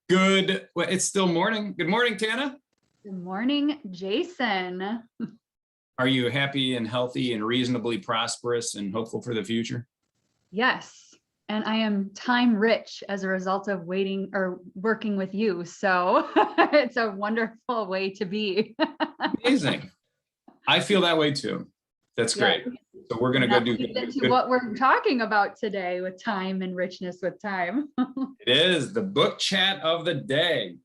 Well, it's still morning. Good morning, Tana. Good morning, Jason. Are you happy and healthy and reasonably prosperous and hopeful for the future? Yes, and I am time rich as a result of waiting or working with you. So it's a wonderful way to be. Amazing. I feel that way too. That's Yeah. great. So we're going to go do into what we're talking about today with time and richness with time. It is the book chat of the day.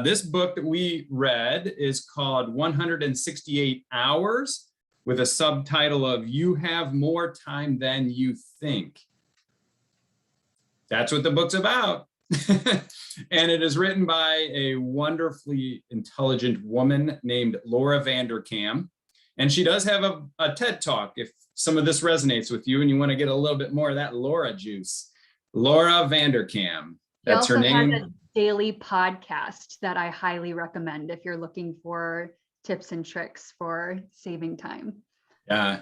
This book that we read is called 168 Hours with a subtitle of You Have More Time Than You Think. That's what the book's about. And it is written by a wonderfully intelligent woman named Laura Vanderkam. And she does have a TED Talk if some of this resonates with you and you want to get a little bit more of that Laura juice. Laura Vanderkam. That's her name. Has a daily podcast that I highly recommend if you're looking for tips and tricks for saving time. Yeah.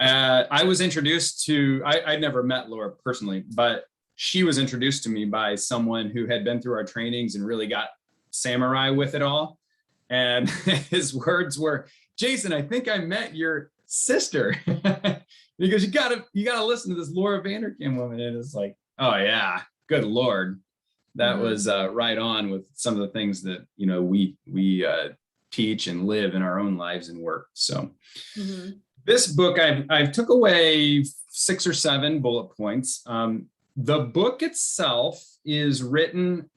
I was introduced to, I'd never met Laura personally, but she was introduced to me by someone who had been through our trainings and really got samurai with it all. And his words were, Jason, I think I met your sister. Because you gotta listen to this Laura Vanderkam woman. And it's like, oh yeah, good Lord. That was right on with some of the things that, you know, we teach and live in our own lives and work. So this book, I've took away 6 or 7 bullet points. The book itself is written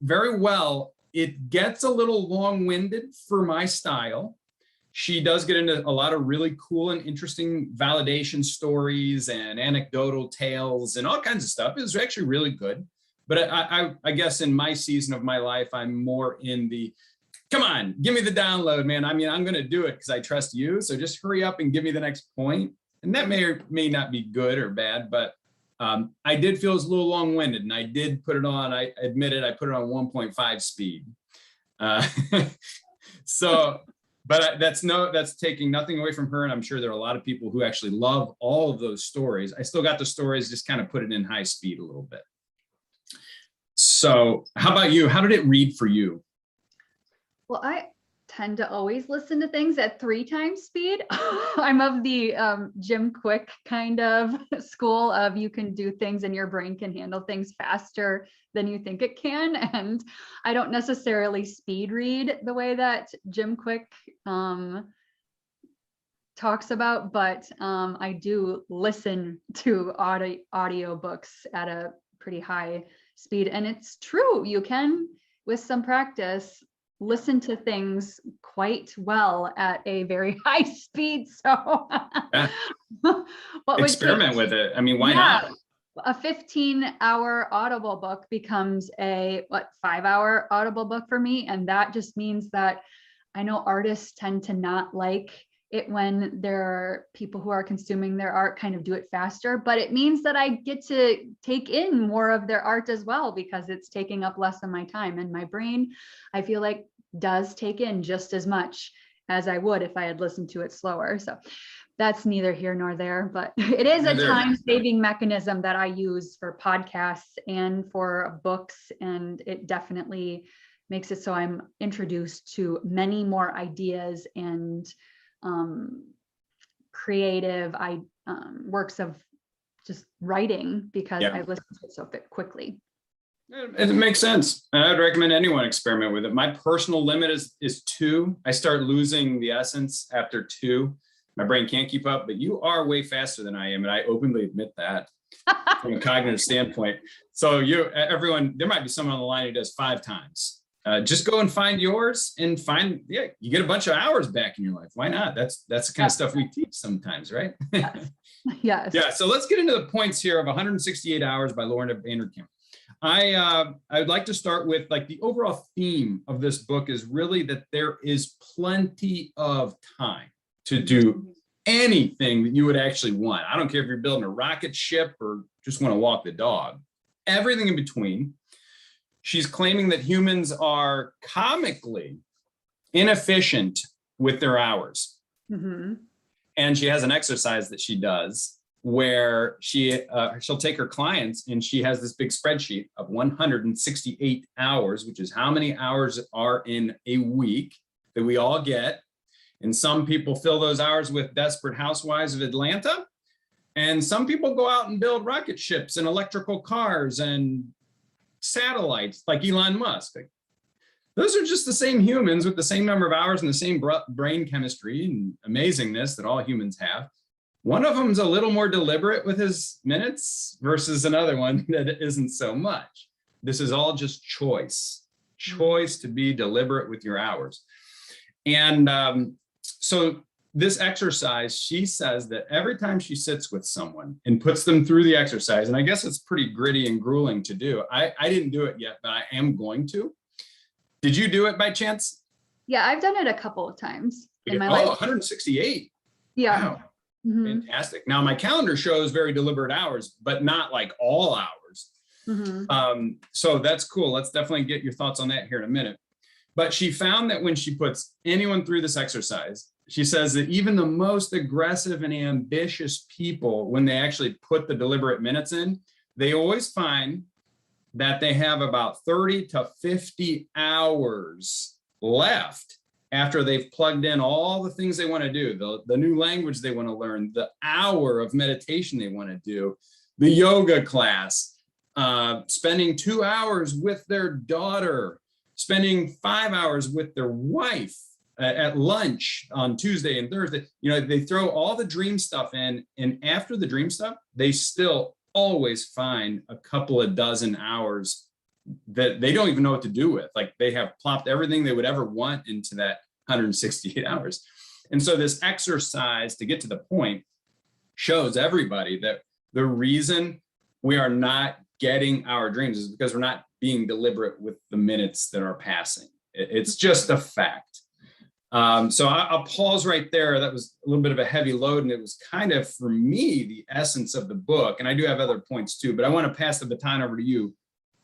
very well. It gets a little long-winded for my style. She does get into a lot of really cool and interesting validation stories and anecdotal tales and all kinds of stuff. It was actually really good. But I guess in my season of my life, I'm more in the, come on, give me the download, man. I mean, I'm going to do it because I trust you. So just hurry up and give me the next point. And that may or may not be good or bad, but I did feel it was a little long-winded, and I did put it on, I admitted I put it on 1.5 speed. But that's taking nothing away from her. And I'm sure there are a lot of people who actually love all of those stories. I still got the stories, just kind of put it in high speed a little bit. So how about you? How did it read for you? Well, I tend to always listen to things at 3 times speed. I'm of the Jim Quick kind of school of you can do things and your brain can handle things faster than you think it can. And I don't necessarily speed read the way that Jim Quick talks about, but I do listen to audio books at a pretty high speed. And it's true, you can, with some practice, listen to things quite well at a very high speed. So yeah. Experiment with it. I mean, why not? A 15-hour Audible book becomes a 5-hour Audible book for me. And that just means that I know artists tend to not like it when there are people who are consuming their art kind of do it faster, but it means that I get to take in more of their art as well, because it's taking up less of my time, and my brain, I feel like, does take in just as much as I would if I had listened to it slower. So that's neither here nor there, but it is a time-saving mechanism that I use for podcasts and for books, and it definitely makes it so I'm introduced to many more ideas and creative works of just writing, because I listen to it so quickly. It makes sense. I would recommend anyone experiment with it. My personal limit is 2. I start losing the essence after 2. My brain can't keep up, but you are way faster than I am, and I openly admit that from a cognitive standpoint. So everyone, there might be someone on the line who does 5 times. Just go and find yours and you get a bunch of hours back in your life. Why not? That's the kind of stuff we teach sometimes, right? Yes. Yeah. So let's get into the points here of 168 Hours by Laura Vanderkam. I would like to start with, like, the overall theme of this book is really that there is plenty of time to do anything that you would actually want. I don't care if you're building a rocket ship or just want to walk the dog, everything in between. She's claiming that humans are comically inefficient with their hours. And she has an exercise that she does where she'll take her clients and she has this big spreadsheet of 168 hours, which is how many hours are in a week that we all get. And some people fill those hours with Desperate Housewives of Atlanta. And some people go out and build rocket ships and electrical cars and satellites like Elon Musk. Those are just the same humans with the same number of hours and the same brain chemistry and amazingness that all humans have. One of them is a little more deliberate with his minutes versus another one that isn't so much. This is all just choice to be deliberate with your hours. And so this exercise, she says that every time she sits with someone and puts them through the exercise, and I guess it's pretty gritty and grueling to do. I didn't do it yet, but I am going to. Did you do it by chance? Yeah, I've done it a couple of times in my life. 168. Yeah. Wow. Fantastic. Now my calendar shows very deliberate hours, but not like all hours. So that's cool. Let's definitely get your thoughts on that here in a minute. But she found that when she puts anyone through this exercise, she says that even the most aggressive and ambitious people, when they actually put the deliberate minutes in, they always find that they have about 30 to 50 hours left after they've plugged in all the things they want to do, the new language they want to learn, the hour of meditation they want to do, the yoga class, spending 2 hours with their daughter, spending 5 hours with their wife at lunch on Tuesday and Thursday. You know, they throw all the dream stuff in, and after the dream stuff, they still always find a couple of dozen hours that they don't even know what to do with. Like they have plopped everything they would ever want into that 168 hours. And so this exercise, to get to the point, shows everybody that the reason we are not getting our dreams is because we're not being deliberate with the minutes that are passing. It's just a fact. So I'll pause right there. That was a little bit of a heavy load, and it was kind of, for me, the essence of the book. And I do have other points too, but I want to pass the baton over to you.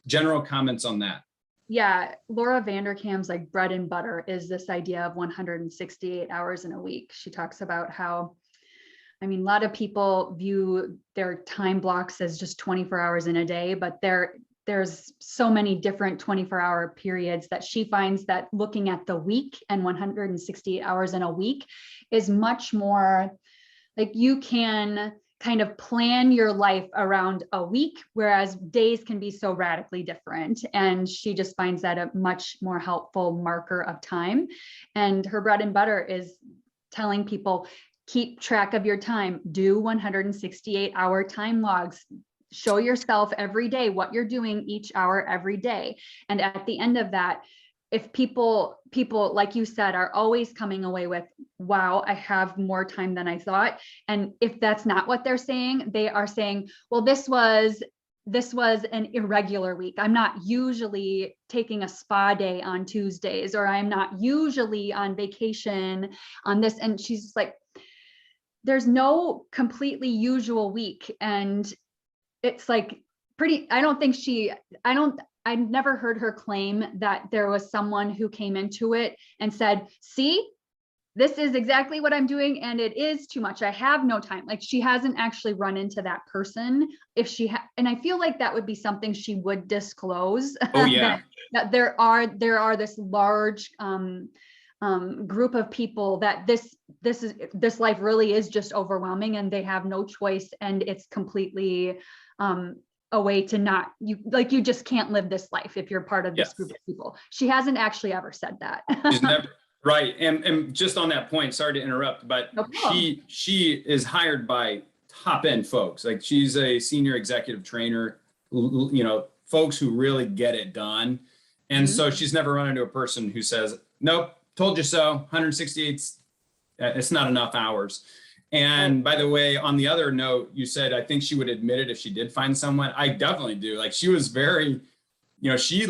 General comments on that. Yeah, Laura Vanderkam's like bread and butter is this idea of 168 hours in a week. She talks about how, I mean, a lot of people view their time blocks as just 24 hours in a day, but there's so many different 24-hour periods that she finds that looking at the week and 168 hours in a week is much more like you can kind of plan your life around a week, whereas days can be so radically different. And she just finds that a much more helpful marker of time. And her bread and butter is telling people, keep track of your time, do 168-hour time logs, show yourself every day what you're doing each hour every day. And at the end of that, if people, like you said, are always coming away with, wow, I have more time than I thought. And if that's not what they're saying, they are saying, well, this was an irregular week. I'm not usually taking a spa day on Tuesdays, or I'm not usually on vacation on this. And she's just like, there's no completely usual week. And it's like I never heard her claim that there was someone who came into it and said, see, this is exactly what I'm doing, and it is too much. I have no time. Like, she hasn't actually run into that person. If she and I feel like that would be something she would disclose. Oh yeah. that there are this large group of people that this life really is just overwhelming, and they have no choice, and it's completely a way to not, you just can't live this life if you're part of this group of people. She hasn't actually ever said that. She's never, right. And just on that point, sorry to interrupt, but No problem. she is hired by top end folks. Like, she's a senior executive trainer, you know, folks who really get it done. And so she's never run into a person who says, nope, told you so, 168, it's not enough hours. And by the way, on the other note, you said, I think she would admit it if she did find someone. I definitely do. Like, she was very, you know, she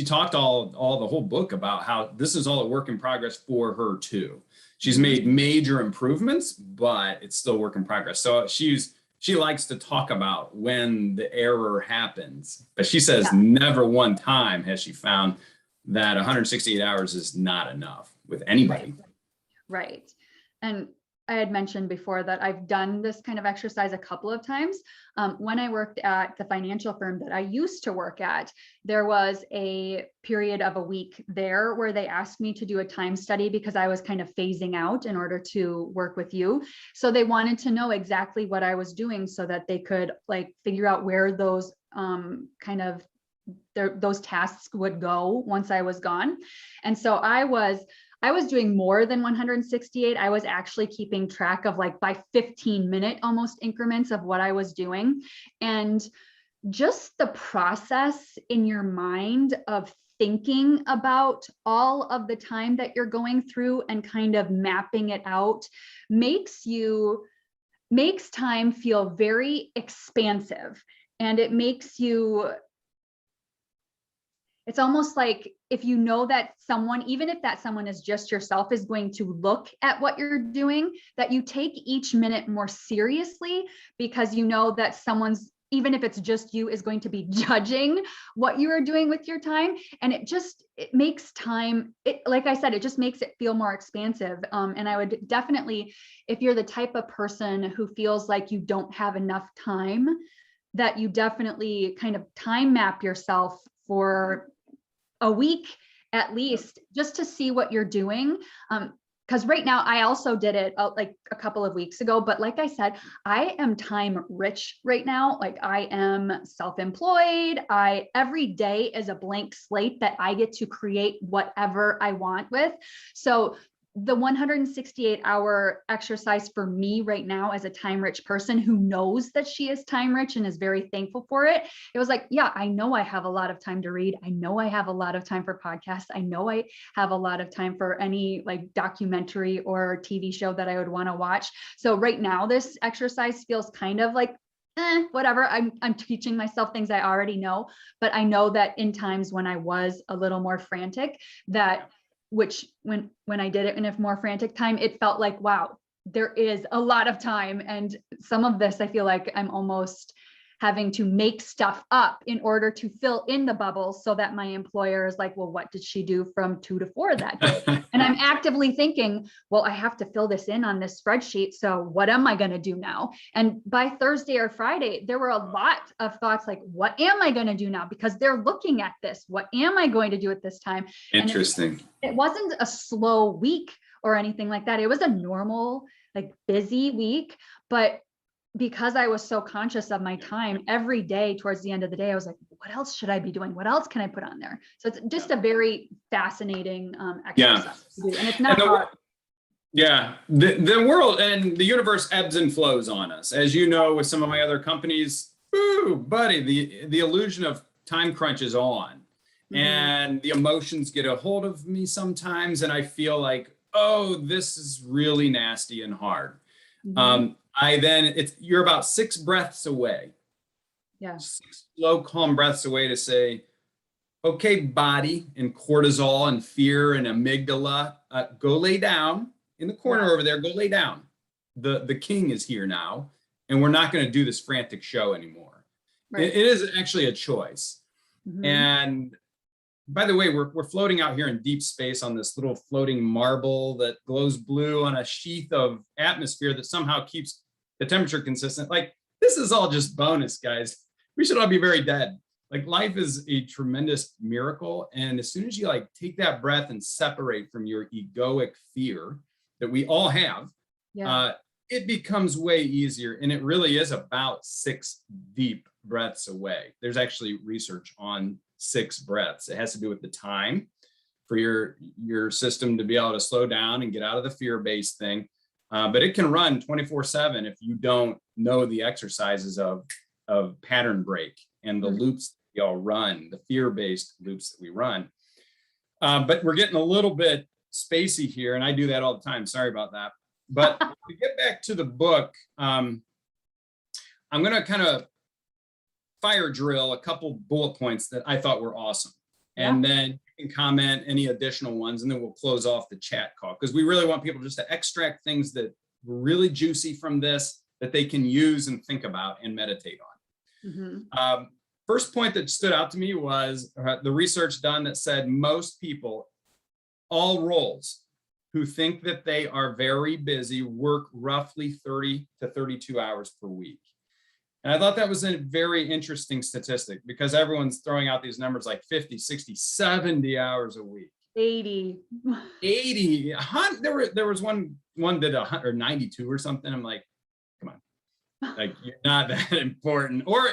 talked all the whole book about how this is all a work in progress for her too. She's made major improvements, but it's still work in progress. So she likes to talk about when the error happens, but she says never one time has she found that 168 hours is not enough with anybody. Right. And I had mentioned before that I've done this kind of exercise a couple of times. When I worked at the financial firm that I used to work at, there was a period of a week there where they asked me to do a time study because I was kind of phasing out in order to work with you. So they wanted to know exactly what I was doing so that they could like figure out where those those tasks would go once I was gone. And so I was doing more than 168. I was actually keeping track of like by 15-minute almost increments of what I was doing. And just the process in your mind of thinking about all of the time that you're going through and kind of mapping it out makes time feel very expansive. And it makes you, it's almost like if you know that someone, even if that someone is just yourself, is going to look at what you're doing, that you take each minute more seriously because you know that someone's, even if it's just you, is going to be judging what you are doing with your time. And it makes time, like I said, it just makes it feel more expansive. And I would definitely, if you're the type of person who feels like you don't have enough time, that you definitely kind of time map yourself for a week at least, just to see what you're doing. Because right now I also did it like a couple of weeks ago, but like I said, I am time rich right now. Like I am self-employed. Every day is a blank slate that I get to create whatever I want with. So the 168-hour exercise for me right now as a time rich person who knows that she is time rich and is very thankful for it. It was like, yeah, I know I have a lot of time to read. I know I have a lot of time for podcasts. I know I have a lot of time for any like documentary or TV show that I would want to watch. So right now this exercise feels kind of like, whatever. I'm teaching myself things I already know, but I know that in times when I was a little more frantic, that which when I did it in a more frantic time, it felt like, wow, there is a lot of time. And some of this, I feel like I'm almost having to make stuff up in order to fill in the bubbles so that my employer is like, well, what did she do from 2 to 4 that day? And I'm actively thinking, well, I have to fill this in on this spreadsheet. So what am I going to do now? And by Thursday or Friday, there were a lot of thoughts like, what am I going to do now? Because they're looking at this. What am I going to do at this time? Interesting. And it wasn't a slow week or anything like that. It was a normal, like busy week, but because I was so conscious of my time every day towards the end of the day, I was like, what else should I be doing? What else can I put on there? So it's just a very fascinating exercise to do. And it's not hard. Yeah, the world and the universe ebbs and flows on us. As you know, with some of my other companies, ooh, buddy, the illusion of time crunch is on. Mm-hmm. And the emotions get a hold of me sometimes. And I feel like, oh, this is really nasty and hard. Mm-hmm. You're about 6 breaths away. Yeah. 6 slow, calm breaths away to say, okay, body and cortisol and fear and amygdala, go lay down in the corner over there, go lay down. The king is here now, and we're not going to do this frantic show anymore. Right. It is actually a choice. Mm-hmm. And by the way, we're floating out here in deep space on this little floating marble that glows blue on a sheath of atmosphere that somehow keeps the temperature consistent. Like, this is all just bonus, guys. We should all be very dead. Like, life is a tremendous miracle. And as soon as you like take that breath and separate from your egoic fear that we all have, it becomes way easier. And it really is about 6 deep breaths away. There's actually research on 6 breaths. It has to do with the time for your system to be able to slow down and get out of the fear-based thing. But it can run 24/7 if you don't know the exercises of pattern break and the loops that we all run, the fear-based loops that we run. But we're getting a little bit spacey here, and I do that all the time. Sorry about that. But to get back to the book, I'm going to kind of fire drill a couple bullet points that I thought were awesome. And then you can comment any additional ones, and then we'll close off the chat call, because we really want people just to extract things that were really juicy from this that they can use and think about and meditate on. Mm-hmm. First point that stood out to me was the research done that said most people, all roles, who think that they are very busy work roughly 30 to 32 hours per week. And I thought that was a very interesting statistic because everyone's throwing out these numbers like 50, 60, 70 hours a week. 80. 80. There was one did 192 or something. I'm like, come on, like you're not that important. Or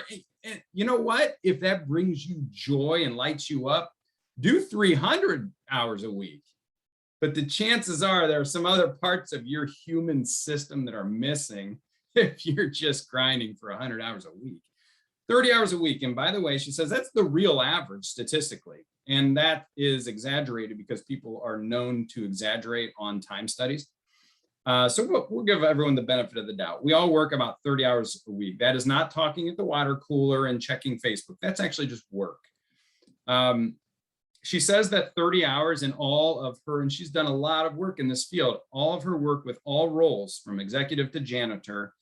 you know what? If that brings you joy and lights you up, do 300 hours a week. But the chances are there are some other parts of your human system that are missing if you're just grinding for 100 hours a week. 30 hours a week. And by the way, she says that's the real average statistically. And that is exaggerated because people are known to exaggerate on time studies. So we'll give everyone the benefit of the doubt. We all work about 30 hours a week. That is not talking at the water cooler and checking Facebook. That's actually just work. She says that 30 hours in all of her, and she's done a lot of work in this field, all of her work with all roles from executive to janitor.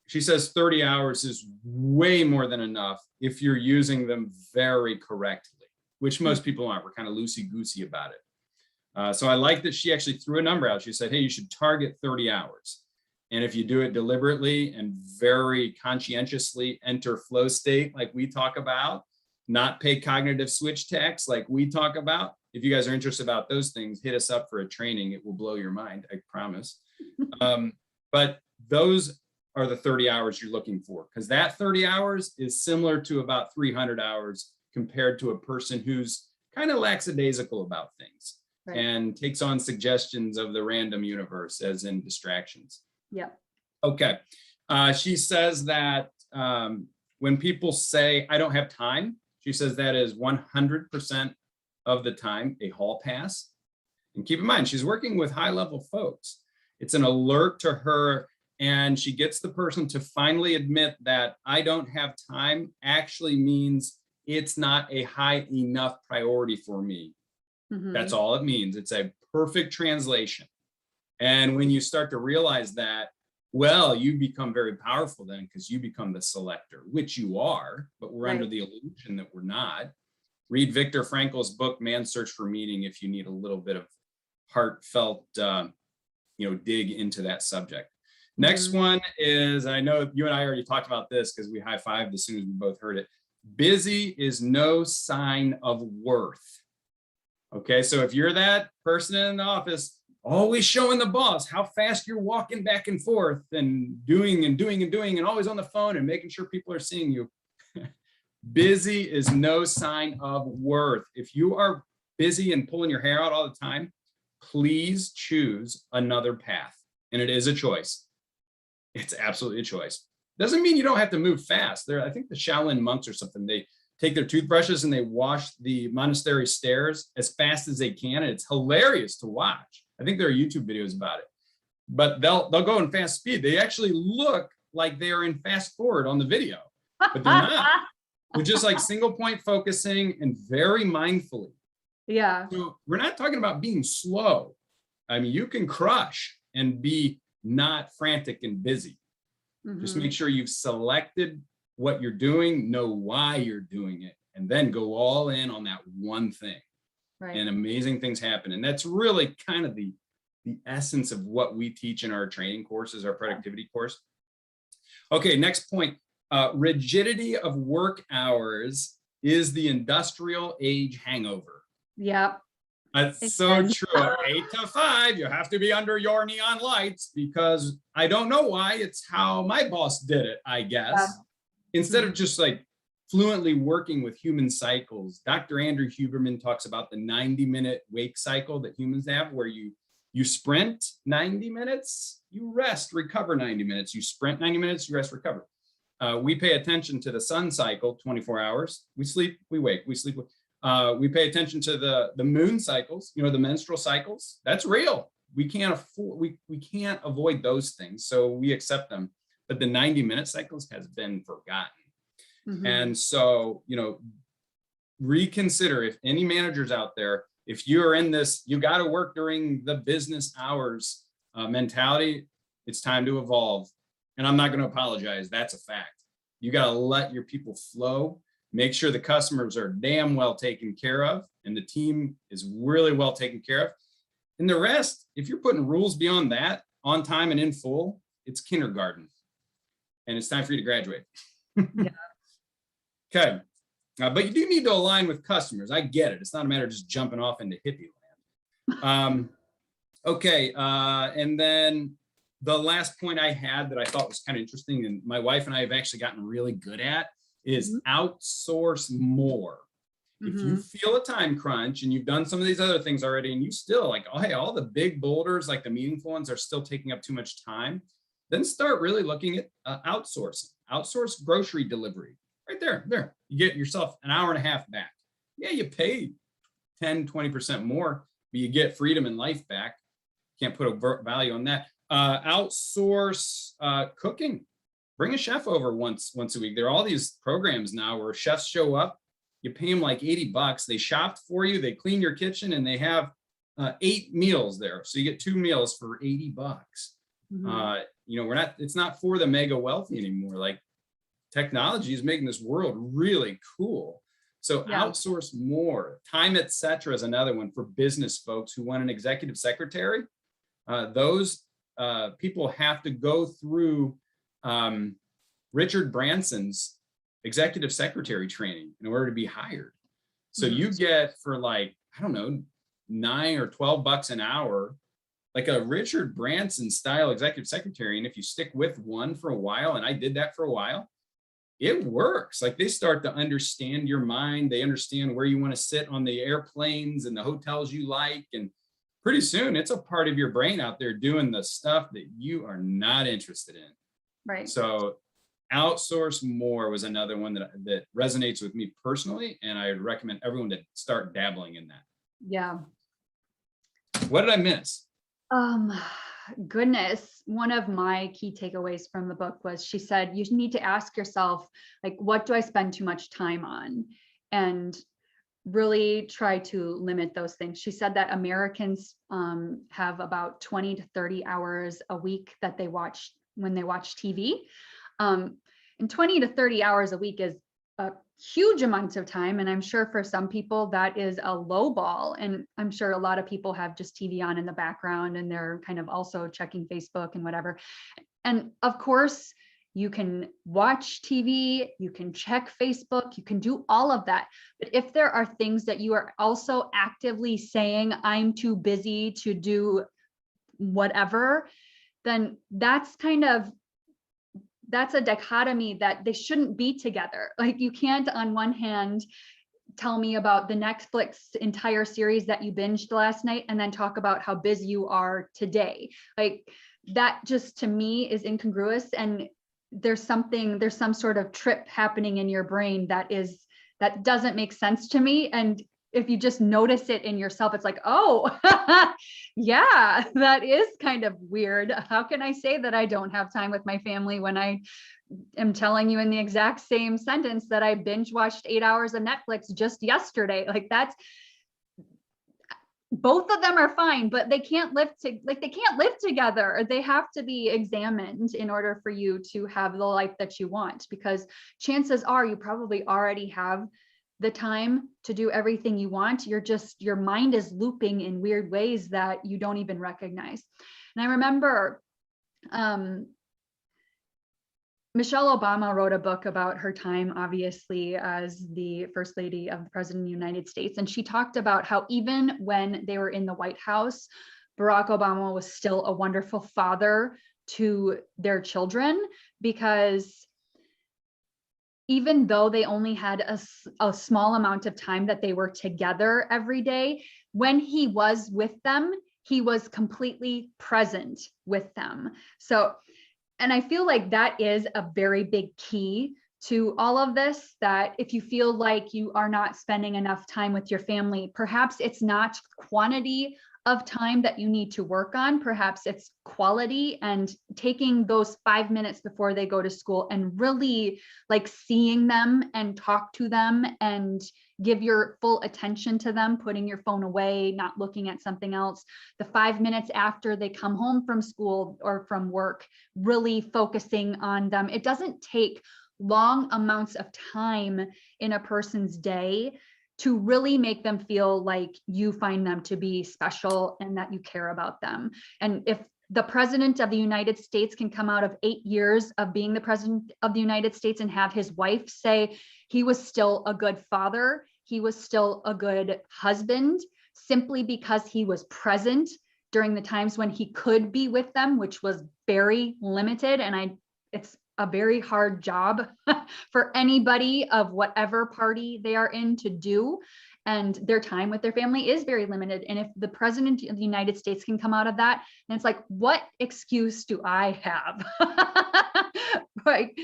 She says 30 hours is way more than enough if you're using them very correctly, which most people aren't. We're kind of loosey-goosey about it. So I like that she actually threw a number out. She said, hey, you should target 30 hours. And if you do it deliberately and very conscientiously enter flow state like we talk about, not pay cognitive switch tax like we talk about. If you guys are interested about those things, hit us up for a training. It will blow your mind, I promise. But those are the 30 hours you're looking for, because that 30 hours is similar to about 300 hours compared to a person who's kind of lackadaisical about things and takes on suggestions of the random universe as in distractions. Yeah. Okay. She says that when people say, I don't have time, she says that is 100% of the time a hall pass. And keep in mind, she's working with high-level folks. It's an alert to her, and she gets the person to finally admit that I don't have time actually means it's not a high enough priority for me. Mm-hmm. That's all it means. It's a perfect translation. And when you start to realize that, well, you become very powerful then because you become the selector, which you are, but we're under the illusion that we're not. Read Viktor Frankl's book, Man's Search for Meaning, if you need a little bit of heartfelt, dig into that subject. Next one is, I know you and I already talked about this because we high-fived as soon as we both heard it. Busy is no sign of worth. Okay, so if you're that person in the office, always showing the boss how fast you're walking back and forth and doing and always on the phone and making sure people are seeing you. Busy is no sign of worth. If you are busy and pulling your hair out all the time, please choose another path. And it is a choice. It's absolutely a choice. Doesn't mean you don't have to move fast. I think the Shaolin monks or something, they take their toothbrushes and they wash the monastery stairs as fast as they can. And it's hilarious to watch. I think there are YouTube videos about it, but they'll go in fast speed. They actually look like they are in fast forward on the video, but they're not. They're just like single point focusing and very mindfully. Yeah. So we're not talking about being slow. I mean, you can crush and be not frantic and busy. Mm-hmm. Just make sure you've selected what you're doing, know why you're doing it, and then go all in on that one thing. Right. And amazing things happen. And that's really kind of the essence of what we teach in our training courses, our productivity course. Okay, next point. Rigidity of work hours is the industrial age hangover. Yeah. That's so true. 8 to 5, you have to be under your neon lights because I don't know why. It's how my boss did it, I guess. Yeah. Instead of just like fluently working with human cycles. Dr. Andrew Huberman talks about the 90-minute wake cycle that humans have, where you sprint 90 minutes, you rest, recover 90 minutes. You sprint 90 minutes, you rest, recover. We pay attention to the sun cycle, 24 hours. We sleep, we wake, we sleep. We pay attention to the moon cycles, the menstrual cycles. That's real. We can't avoid those things, so we accept them. But the 90-minute cycles has been forgotten. Mm-hmm. And so, reconsider, if any managers out there, if you're in this, you got to work during the business hours mentality, it's time to evolve. And I'm not going to apologize. That's a fact. You got to let your people flow, make sure the customers are damn well taken care of and the team is really well taken care of. And the rest, if you're putting rules beyond that, on time and in full, it's kindergarten. And it's time for you to graduate. Yeah. Okay. But you do need to align with customers. I get it. It's not a matter of just jumping off into hippie land. Okay. And then the last point I had that I thought was kind of interesting, and my wife and I have actually gotten really good at, is outsource more. If you feel a time crunch and you've done some of these other things already, and you still like, oh, hey, all the big boulders, like the meaningful ones, are still taking up too much time, then start really looking at outsourcing. Outsource grocery delivery. Right there. You get yourself an hour and a half back. Yeah, you pay 10, 20% more, but you get freedom and life back. Can't put a value on that. Outsource cooking. Bring a chef over once a week. There are all these programs now where chefs show up. You pay them like $80. They shopped for you. They clean your kitchen, and they have 8 meals there. So you get 2 meals for $80. It's not for the mega wealthy anymore. Like, technology is making this world really cool. So outsource more. Time, etc. is another one for business folks who want an executive secretary. Those people have to go through Richard Branson's executive secretary training in order to be hired. So you get for like, I don't know, $9 or $12 an hour, like a Richard Branson style executive secretary. And if you stick with one for a while, and I did that for a while, it works. Like, they start to understand your mind. They understand where you want to sit on the airplanes and the hotels you like. And pretty soon it's a part of your brain out there doing the stuff that you are not interested in. Right. So outsource more was another one that resonates with me personally. And I would recommend everyone to start dabbling in that. Yeah. What did I miss? Goodness. One of my key takeaways from the book was, she said, you need to ask yourself, like, what do I spend too much time on? And really try to limit those things. She said that Americans have about 20 to 30 hours a week that they watch when they watch TV. And 20 to 30 hours a week is a huge amount of time. And I'm sure for some people that is a low ball. And I'm sure a lot of people have just TV on in the background, and they're kind of also checking Facebook and whatever. And of course, you can watch TV, you can check Facebook, you can do all of that. But if there are things that you are also actively saying, I'm too busy to do whatever, then that's a dichotomy that they shouldn't be together. Like, you can't on one hand tell me about the Netflix entire series that you binged last night and then talk about how busy you are today. Like, that just, to me, is incongruous. And there's some sort of trip happening in your brain that doesn't make sense to me. And if you just notice it in yourself, it's like, oh, yeah, that is kind of weird. How can I say that I don't have time with my family when I am telling you in the exact same sentence that I binge watched 8 hours of Netflix just yesterday? Like, both of them are fine, but they can't live together. They have to be examined in order for you to have the life that you want, because chances are you probably already have the time to do everything you want. Your mind is looping in weird ways that you don't even recognize. And I remember Michelle Obama wrote a book about her time, obviously, as the first lady of the president of the United States. And she talked about how even when they were in the White House, Barack Obama was still a wonderful father to their children, because even though they only had a small amount of time that they were together every day, when he was with them, he was completely present with them. So, and I feel like that is a very big key to all of this, that if you feel like you are not spending enough time with your family, perhaps it's not quantity of time that you need to work on. Perhaps it's quality, and taking those 5 minutes before they go to school and really like seeing them and talk to them and give your full attention to them, putting your phone away, not looking at something else. The 5 minutes after they come home from school or from work, really focusing on them. It doesn't take long amounts of time in a person's day to really make them feel like you find them to be special and that you care about them. And if the president of the United States can come out of 8 years of being the president of the United States and have his wife say he was still a good father, he was still a good husband, simply because he was present during the times when he could be with them, which was very limited. And it's a very hard job for anybody of whatever party they are in to do. And their time with their family is very limited. And if the president of the United States can come out of that, then it's like, what excuse do I have? Like,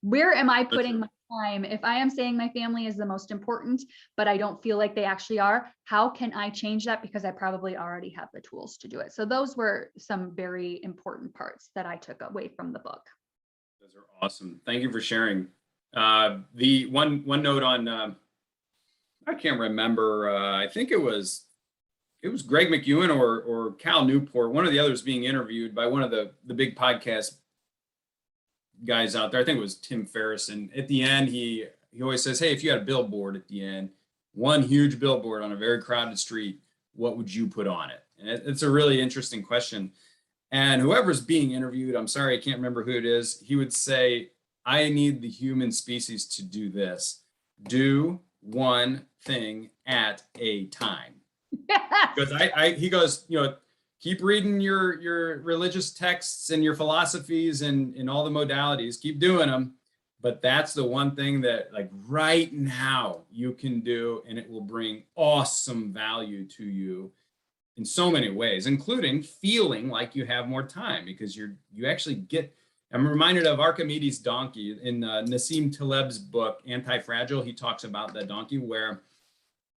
where am I putting my time? If I am saying my family is the most important, but I don't feel like they actually are, how can I change that? Because I probably already have the tools to do it. So those were some very important parts that I took away from the book. Those are awesome. Thank you for sharing. The one note on, I can't remember. I think it was Greg McEwen or Cal Newport, one of the others being interviewed by one of the big podcast guys out there. I think it was Tim Ferriss. And at the end, he always says, hey, if you had a billboard at the end, one huge billboard on a very crowded street, what would you put on it? And it's a really interesting question. And whoever's being interviewed, I'm sorry, I can't remember who it is. He would say, I need the human species to do this. Do one thing at a time. Because he goes, keep reading your religious texts and your philosophies and all the modalities, keep doing them. But that's the one thing that, like, right now you can do, and it will bring awesome value to you in so many ways, including feeling like you have more time, because you actually get. I'm reminded of Archimedes' donkey in Nassim Taleb's book Anti-Fragile. He talks about the donkey where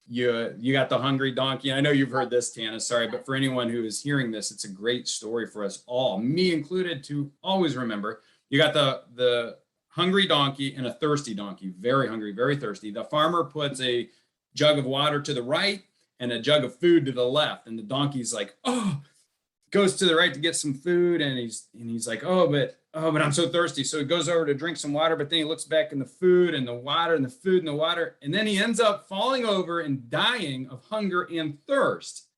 you got the hungry donkey. I know you've heard this, Tana, sorry, but for anyone who is hearing this, it's a great story for us all, me included, to always remember. You got the hungry donkey and a thirsty donkey, very hungry, very thirsty. The farmer puts a jug of water to the right and a jug of food to the left, and the donkey's like, oh, goes to the right to get some food, and he's like, but I'm so thirsty. So he goes over to drink some water, but then he looks back in the food and the water and the food and the water, and then he ends up falling over and dying of hunger and thirst.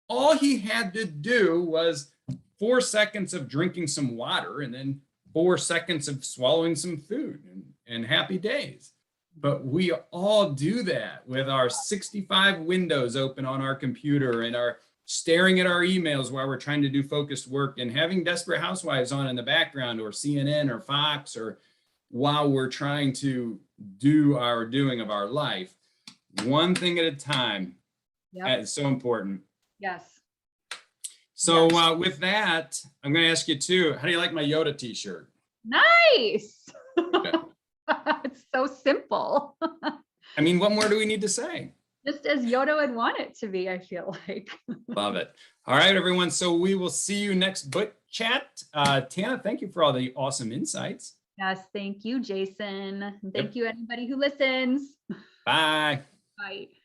All he had to do was 4 seconds of drinking some water and then 4 seconds of swallowing some food, and happy days. But we all do that with our 65 windows open on our computer and our staring at our emails while we're trying to do focused work, and having Desperate Housewives on in the background, or CNN or Fox, or while we're trying to do our doing of our life. One thing at a time. Yep. That is so important. Yes. So with that, I'm going to ask you too, how do you like my Yoda t-shirt? Nice. Okay. It's so simple. I mean, what more do we need to say? Just as Yoda would want it to be, I feel like. Love it. All right, everyone. So we will see you next book chat. Tana, thank you for all the awesome insights. Yes, thank you, Jason. And thank you, anybody who listens. Bye. Bye.